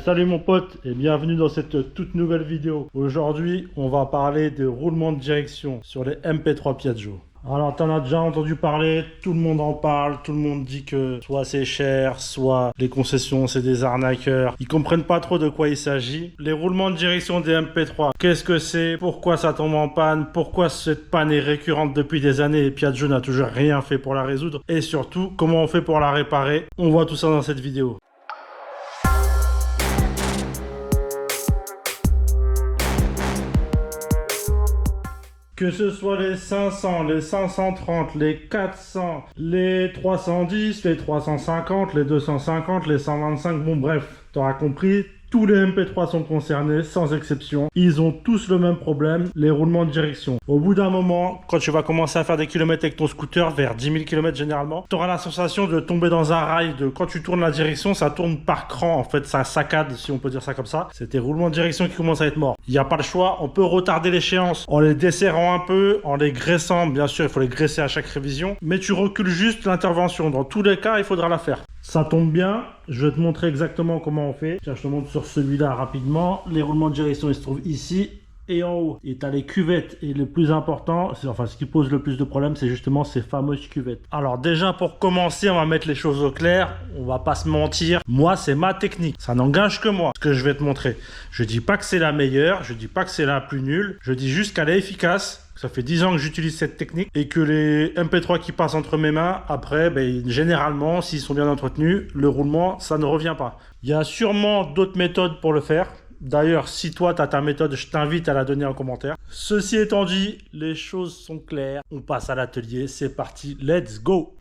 Salut mon pote et bienvenue dans cette toute nouvelle vidéo. Aujourd'hui, on va parler de roulement de direction sur les MP3 Piaggio. Alors, t'en as déjà entendu parler, tout le monde en parle, tout le monde dit que soit c'est cher, soit les concessions c'est des arnaqueurs. Ils comprennent pas trop de quoi il s'agit. Les roulements de direction des MP3, qu'est-ce que c'est? Pourquoi ça tombe en panne? Pourquoi cette panne est récurrente depuis des années et Piaggio n'a toujours rien fait pour la résoudre? Et surtout, comment on fait pour la réparer? On voit tout ça dans cette vidéo. Que ce soit les 500, les 530, les 400, les 310, les 350, les 250, les 125, bon bref, t'auras compris, tous les MP3 sont concernés, sans exception. Ils ont tous le même problème, les roulements de direction. Au bout d'un moment, quand tu vas commencer à faire des kilomètres avec ton scooter, vers 10 000 km généralement, tu auras la sensation de tomber dans un rail, de quand tu tournes la direction, ça tourne par cran, en fait, ça saccade, si on peut dire ça comme ça. C'est tes roulements de direction qui commencent à être morts. Il n'y a pas le choix, on peut retarder l'échéance en les desserrant un peu, en les graissant, bien sûr, il faut les graisser à chaque révision, mais tu recules juste l'intervention. Dans tous les cas, il faudra la faire. Ça tombe bien, je vais te montrer exactement comment on fait. Tiens, je te montre sur celui-là rapidement. Les roulements de direction, ils se trouvent ici et en haut. Et tu as les cuvettes. Et le plus important, enfin ce qui pose le plus de problèmes, c'est justement ces fameuses cuvettes. Alors déjà, pour commencer, on va mettre les choses au clair. On va pas se mentir. Moi, c'est ma technique. Ça n'engage que moi, ce que je vais te montrer. Je dis pas que c'est la meilleure. Je dis pas que c'est la plus nulle. Je dis juste qu'elle est efficace. Ça fait 10 ans que j'utilise cette technique et que les MP3 qui passent entre mes mains, après, généralement, s'ils sont bien entretenus, le roulement, ça ne revient pas. Il y a sûrement d'autres méthodes pour le faire. D'ailleurs, si toi, tu as ta méthode, je t'invite à la donner en commentaire. Ceci étant dit, les choses sont claires. On passe à l'atelier. C'est parti. Let's go!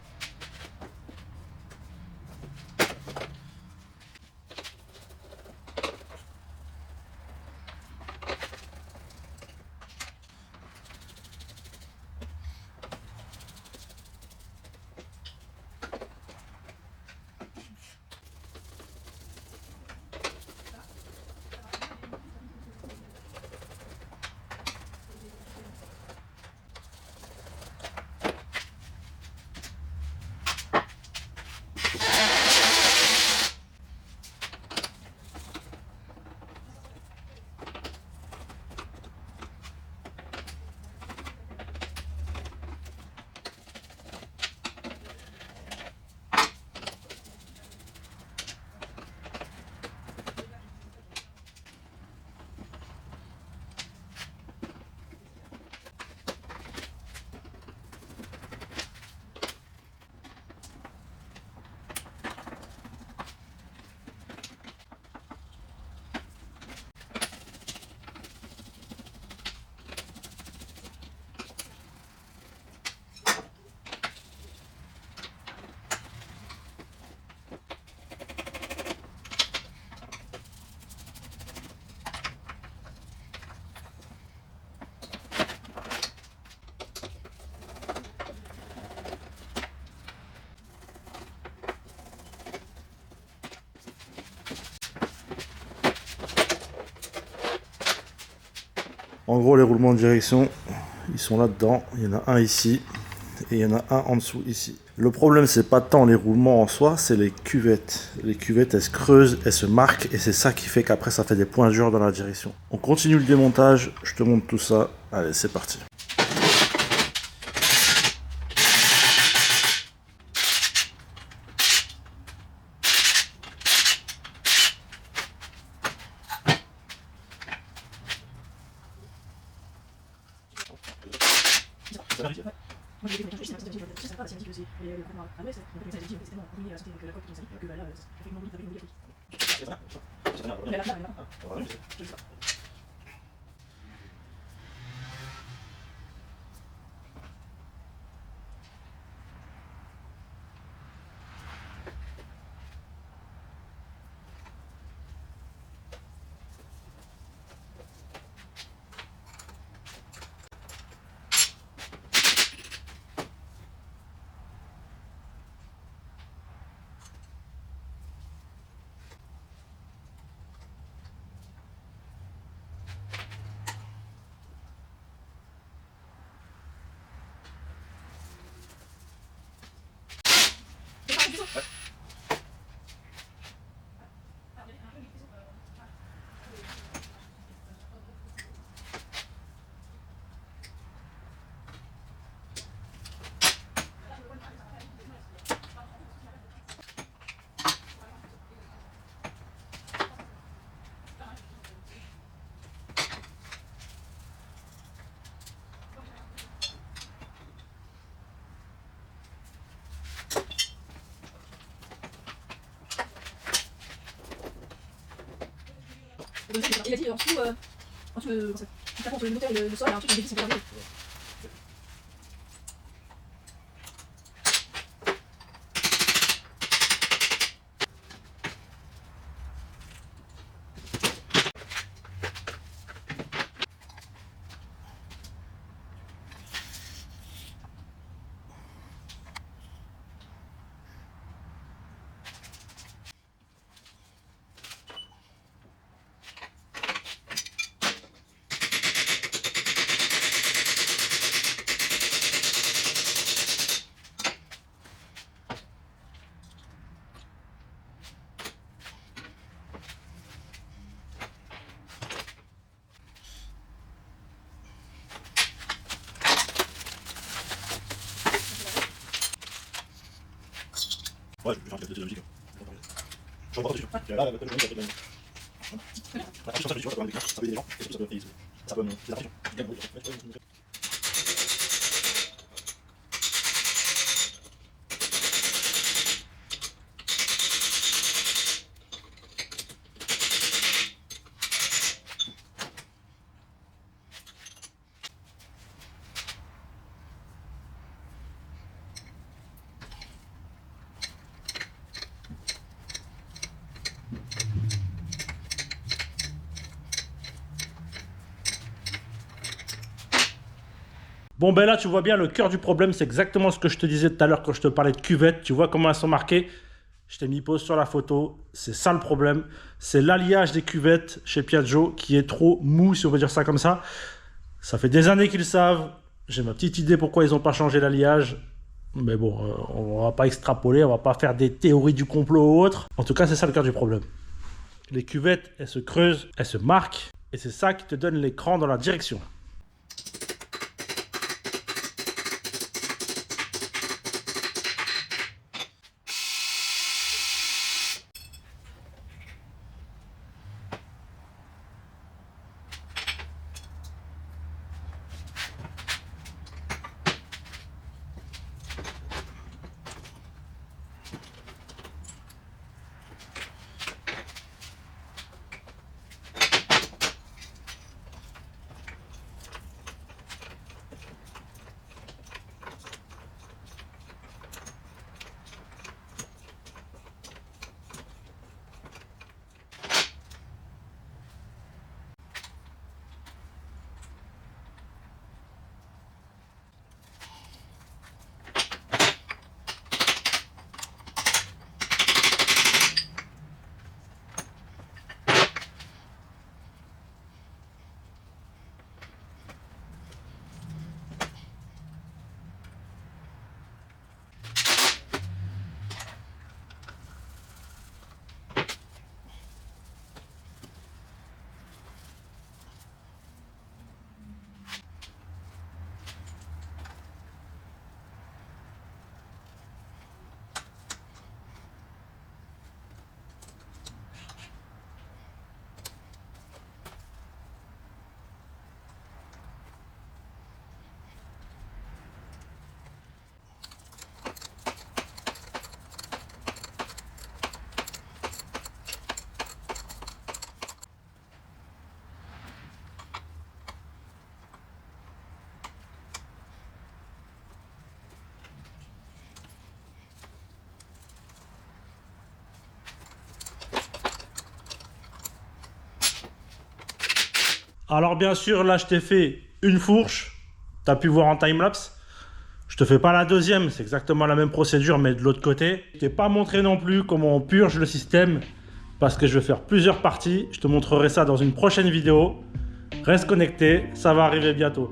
En gros, les roulements de direction, ils sont là-dedans. Il y en a un ici et il y en a un en dessous ici. Le problème, c'est pas tant les roulements en soi, c'est les cuvettes. Les cuvettes, elles se creusent, elles se marquent et c'est ça qui fait qu'après, ça fait des points dans la direction. On continue le démontage, je te montre tout ça. Allez, c'est parti. Moi, j'ai fait juste c'est sympa, c'est un petit peu, c'est le courant. Ah ouais, c'est tellement ruiné la santé que la coque qui nous a dit que là, ça fait une envie d'Afrique. Mais là, Il a dit en dessous, entre le moteur et le sol, il y a un truc qui me dit que c'est pas Ouais, je vais faire un peu de la musique. Je reprends dessus. Là, le jaune, ça peut donner. Voilà, je sens ça, tu vois, ça peut ça peut aider les gens, et surtout ça peut aider. Ça peut me. C'est la pression. Je gagne beaucoup. Bon ben là tu vois bien le cœur du problème, c'est exactement ce que je te disais tout à l'heure quand je te parlais de cuvettes. Tu vois comment elles sont marquées? Je t'ai mis pause sur la photo, c'est ça le problème. C'est l'alliage des cuvettes chez Piaggio qui est trop mou, si on veut dire ça comme ça. Ça fait des années qu'ils le savent. J'ai ma petite idée pourquoi ils n'ont pas changé l'alliage. Mais bon, on va pas extrapoler, on va pas faire des théories du complot ou autre. En tout cas, c'est ça le cœur du problème. Les cuvettes, elles se creusent, elles se marquent, et c'est ça qui te donne l'écran dans la direction. Alors bien sûr, là je t'ai fait une fourche, tu as pu voir en timelapse. Je te fais pas la deuxième, c'est exactement la même procédure mais de l'autre côté. Je t'ai pas montré non plus comment on purge le système parce que je vais faire plusieurs parties. Je te montrerai ça dans une prochaine vidéo. Reste connecté, ça va arriver bientôt.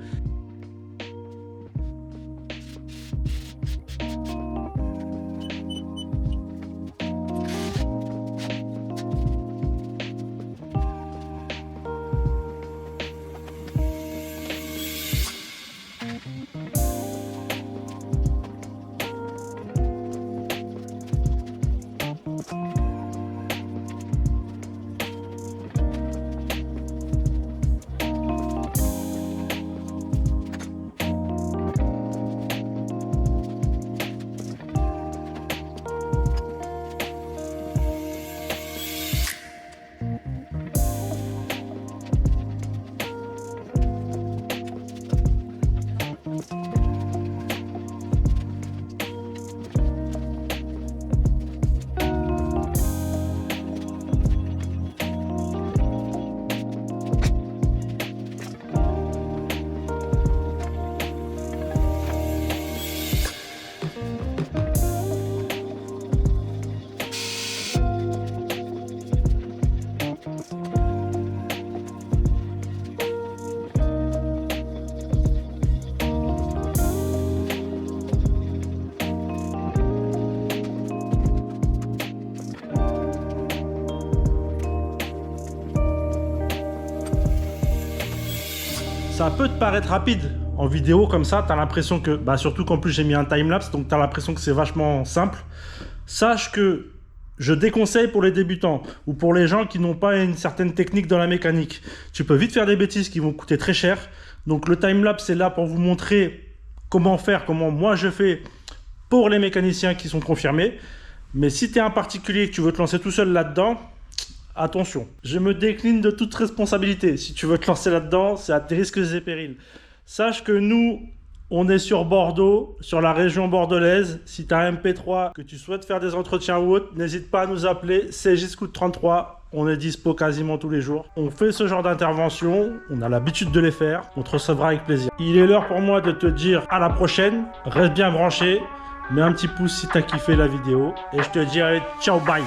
Ça peut te paraître rapide. En vidéo, comme ça, tu as l'impression que... Bah, surtout qu'en plus, j'ai mis un timelapse, donc tu as l'impression que c'est vachement simple. Sache que je déconseille pour les débutants ou pour les gens qui n'ont pas une certaine technique dans la mécanique. Tu peux vite faire des bêtises qui vont coûter très cher. Donc le timelapse est là pour vous montrer comment faire, comment moi je fais pour les mécaniciens qui sont confirmés. Mais si tu es un particulier et que tu veux te lancer tout seul là-dedans, attention. Je me décline de toute responsabilité. Si tu veux te lancer là-dedans, c'est à tes risques et périls. Sache que nous, on est sur Bordeaux, sur la région bordelaise. Si tu as un MP3, que tu souhaites faire des entretiens ou autre, n'hésite pas à nous appeler. CJ Scout 33, on est dispo quasiment tous les jours. On fait ce genre d'intervention, on a l'habitude de les faire. On te recevra avec plaisir. Il est l'heure pour moi de te dire à la prochaine. Reste bien branché. Mets un petit pouce si tu as kiffé la vidéo. Et je te dis allez, ciao, bye.